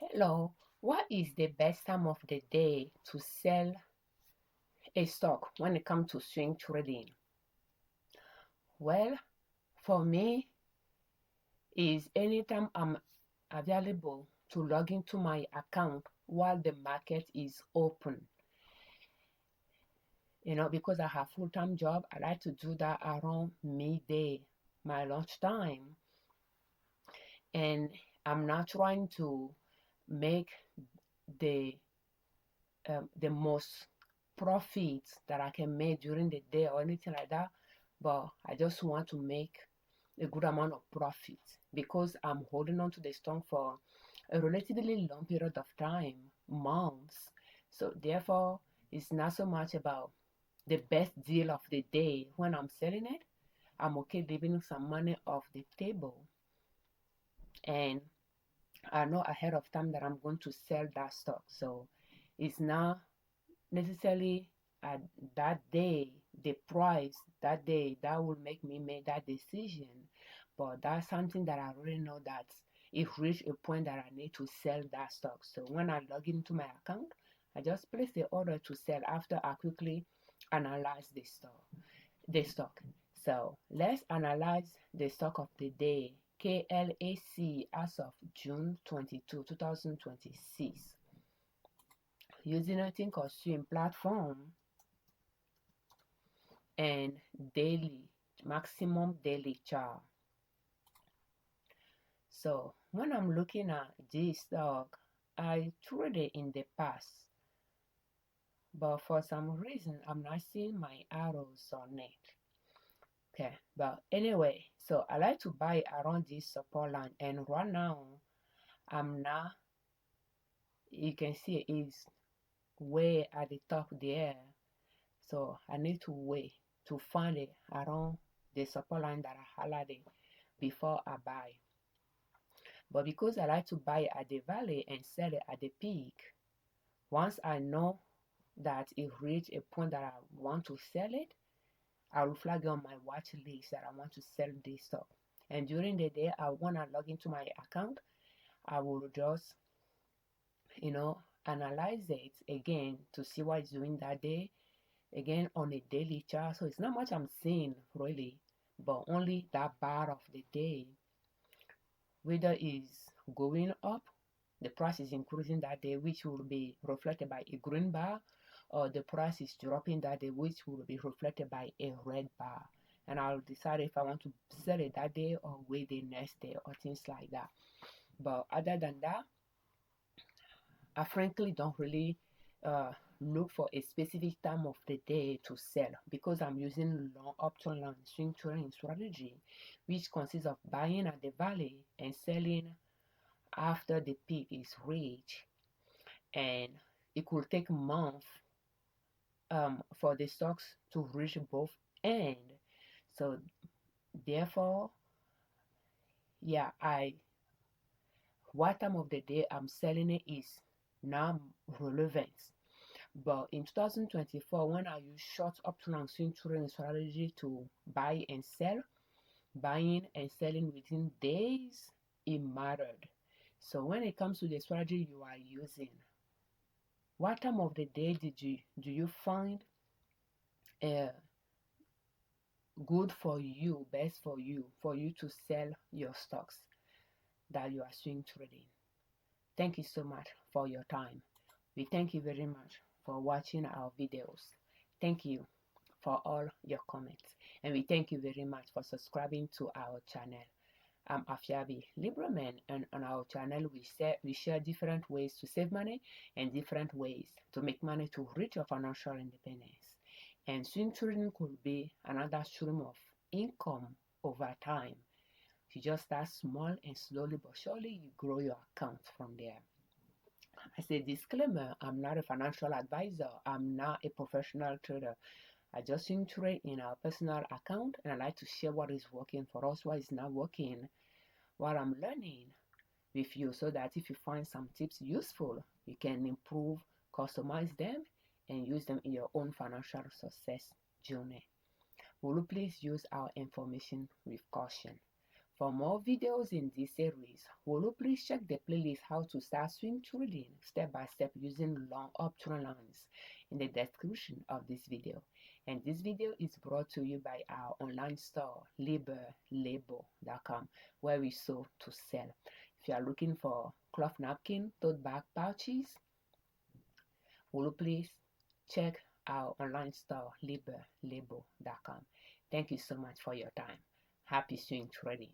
Hello, what is the best time of the day to sell a stock when it comes to swing trading? Well, for me, is anytime I'm available to log into my account while the market is open. Because I have full-time job, I like to do that around midday, my lunchtime, and I'm not trying to make the the most profits that I can make during the day or anything like that, but I just want to make a good amount of profit because I'm holding on to the stock for a relatively long period of time, months. So therefore, it's not so much about the best deal of the day. When I'm selling it, I'm okay leaving some money off the table, and I know ahead of time that I'm going to sell that stock. So it's not necessarily at that day the price that day that will make me make that decision, but that's something that I really know that it reached a point that I need to sell that stock. So when I log into my account, I just place the order to sell after I quickly analyze the stock. So let's analyze the stock of the day, KLAC, as of June 22 2026, using a thing called swing platform and daily, maximum daily chart. So when I'm looking at this stock, I traded in the past, but for some reason I'm not seeing my arrows on it. Okay, but anyway, so I like to buy around this support line, and right now I'm not, you can see it's way at the top there. So I need to wait to find it around the support line that I highlighted before I buy. But because I like to buy at the valley and sell it at the peak, once I know that it reached a point that I want to sell it, I will flag on my watch list that I want to sell this stock. And during the day, when I log into my account, I will just, analyze it again to see what it's doing that day, again on a daily chart. So it's not much I'm seeing really, but only that bar of the day, whether it's going up, the price is increasing that day, which will be reflected by a green bar, or the price is dropping that day, which will be reflected by a red bar. And I'll decide if I want to sell it that day or wait the next day or things like that. But other than that, I frankly don't really look for a specific time of the day to sell because I'm using long option long swing trading strategy, which consists of buying at the valley and selling after the peak is reached, and it could take months for the stocks to reach both end. So therefore, yeah, what time of the day I'm selling it is not relevant. But in 2024, when I use short option and swing trading strategy to buy and sell, buying and selling within days, it mattered. So when it comes to the strategy you are using, what time of the day do you find uh, good for you, best for you to sell your stocks that you are swing trading? Thank you so much for your time. We thank you very much for watching our videos. Thank you for all your comments, and we thank you very much for subscribing to our channel. I'm Afiabi Liberman, and on our channel we share different ways to save money and different ways to make money to reach your financial independence. And swing trading could be another stream of income over time. You just start small and slowly but surely you grow your account from there. As a disclaimer, I'm not a financial advisor. I'm not a professional trader. I just swing trade in our personal account, and I like to share what is working for us, what is not working, what I'm learning with you, so that if you find some tips useful, you can improve, customize them, and use them in your own financial success journey. Will you please use our information with caution? For more videos in this series, will you please check the playlist How to Start Swing Trading Step by Step Using Long Uptrend Lines in the description of this video. And this video is brought to you by our online store, Liberman.com, where we sew to sell. If you are looking for cloth napkin, tote bag pouches, will you please check our online store, Liberman.com. Thank you so much for your time. Happy swing trading.